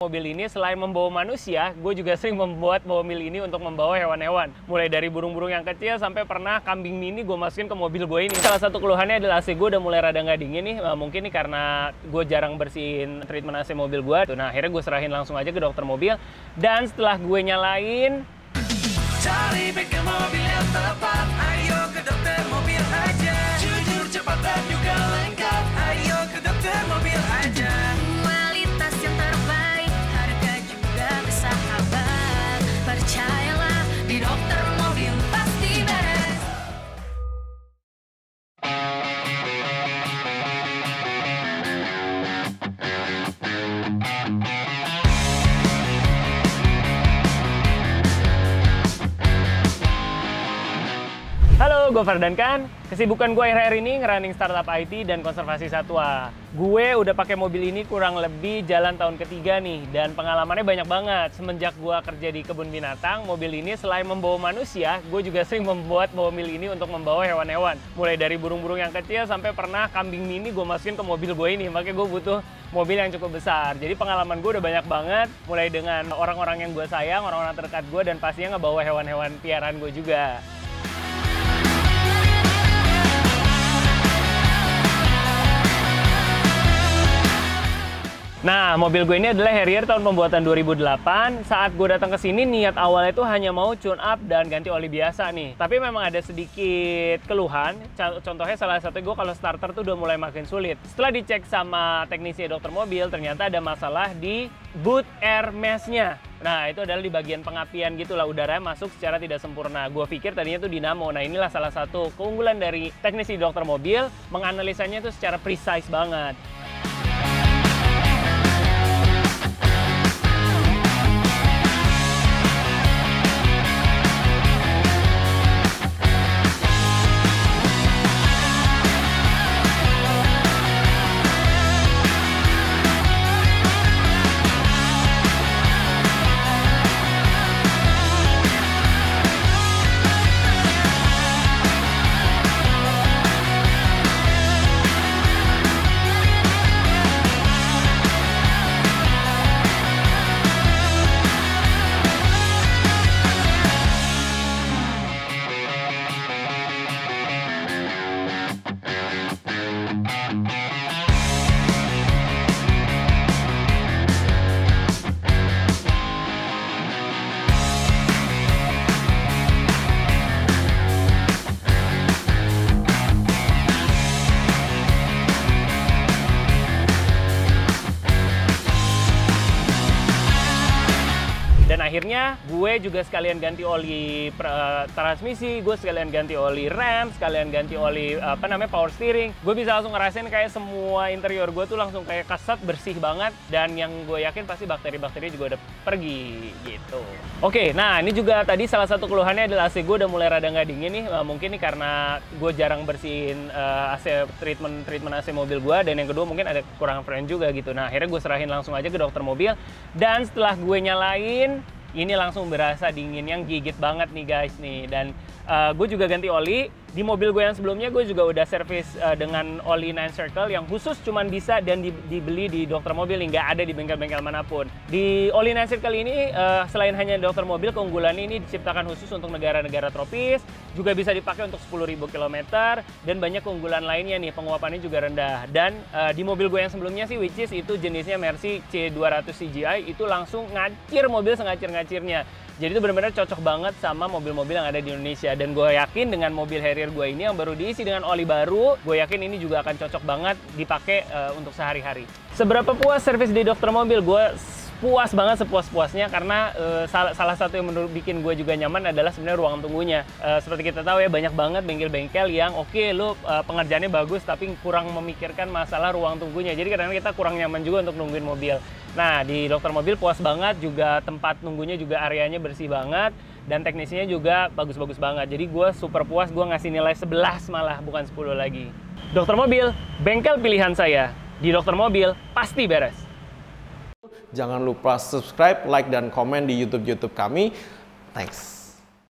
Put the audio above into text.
Mobil ini selain membawa manusia, gue juga sering membuat mobil ini untuk membawa hewan-hewan. Mulai dari burung-burung yang kecil sampai pernah kambing mini gue masukin ke mobil gue ini. Salah satu keluhannya adalah AC gue udah mulai rada nggak dingin nih. Mungkin nih karena gue jarang bersihin treatment AC mobil gue. Nah akhirnya gue serahin langsung aja ke dokter mobil. Dan setelah gue nyalain, cari bengkel mobil yang tepat. Ayo ke dokter mobil aja. Jujur, cepat dan juga lengkap. Ayo ke dokter mobil aja. Kualitas yang terbaik, harga juga bersahabat. Percayalah, di dokter mobil pasti beres. halo, gue Fardan Khan. Kesibukan gue akhir-akhir ini ngerunning startup IT dan konservasi satwa. Gue udah pakai mobil ini kurang lebih jalan tahun ketiga nih, dan pengalamannya banyak banget. Semenjak gue kerja di kebun binatang, mobil ini selain membawa manusia, gue juga sering membuat mobil ini untuk membawa hewan-hewan. Mulai dari burung-burung yang kecil sampai pernah kambing mini gue masukin ke mobil gue ini. Makanya gue butuh mobil yang cukup besar. Jadi pengalaman gue udah banyak banget, mulai dengan orang-orang yang gue sayang, orang-orang terdekat gue, dan pastinya ngebawa hewan-hewan piaraan gue juga. Nah, mobil gue ini adalah Harrier tahun pembuatan 2008. Saat gue datang ke sini, niat awalnya itu hanya mau tune up dan ganti oli biasa nih. Tapi memang ada sedikit keluhan. Contohnya salah satu gue kalau starter tuh udah mulai makin sulit. Setelah dicek sama teknisi dokter mobil, ternyata ada masalah di boot air mesh-nya. Nah, itu adalah di bagian pengapian gitulah, udaranya masuk secara tidak sempurna. Gue pikir tadinya tuh dinamo. Nah, inilah salah satu keunggulan dari teknisi dokter mobil, menganalisanya itu secara precise banget. Dan akhirnya gue juga sekalian ganti oli transmisi, gue sekalian ganti oli rem, sekalian ganti oli power steering. Gue bisa langsung ngerasain kayak semua interior gue tuh langsung kayak keset, bersih banget. Dan yang gue yakin pasti bakteri-bakteri juga udah pergi gitu. Oke, nah ini juga tadi salah satu keluhannya adalah AC gue udah mulai rada nggak dingin nih. Mungkin nih karena gue jarang bersihin AC treatment AC mobil gue. Dan yang kedua mungkin ada kurang friend juga gitu. Nah akhirnya gue serahin langsung aja ke dokter mobil. Dan setelah gue nyalain, ini langsung berasa dingin, yang gigit banget nih guys nih. Dan gue juga ganti oli. Di mobil gue yang sebelumnya gue juga udah servis dengan oli 9 Circle yang khusus cuman bisa dan dibeli di dokter mobil, nggak ada di bengkel-bengkel manapun. Di oli 9 Circle ini selain hanya dokter mobil, keunggulannya ini diciptakan khusus untuk negara-negara tropis, juga bisa dipakai untuk 10.000 km, dan banyak keunggulan lainnya nih, penguapannya juga rendah. Dan di mobil gue yang sebelumnya sih, which is itu jenisnya Mercy C200 CGI, itu langsung ngacir mobil sengacir-ngacirnya. Jadi itu benar-benar cocok banget sama mobil-mobil yang ada di Indonesia. Dan gue yakin dengan mobil Harrier gue ini yang baru diisi dengan oli baru, gue yakin ini juga akan cocok banget dipakai untuk sehari-hari. Seberapa puas servis di dokter mobil? Gue puas banget, sepuas-puasnya, karena salah satu yang menurut bikin gue juga nyaman adalah sebenarnya ruang tunggunya. Seperti kita tahu ya, banyak banget bengkel-bengkel yang oke, lu pengerjaannya bagus tapi kurang memikirkan masalah ruang tunggunya. Jadi kadang-kadang kita kurang nyaman juga untuk nungguin mobil. Nah, di dokter mobil puas banget, juga tempat nunggunya juga areanya bersih banget, dan teknisinya juga bagus-bagus banget. Jadi gue super puas, gue ngasih nilai 11 malah, bukan 10 lagi. Dokter mobil, bengkel pilihan saya. Di dokter mobil, pasti beres. Jangan lupa subscribe, like, dan komen di YouTube kami. Thanks.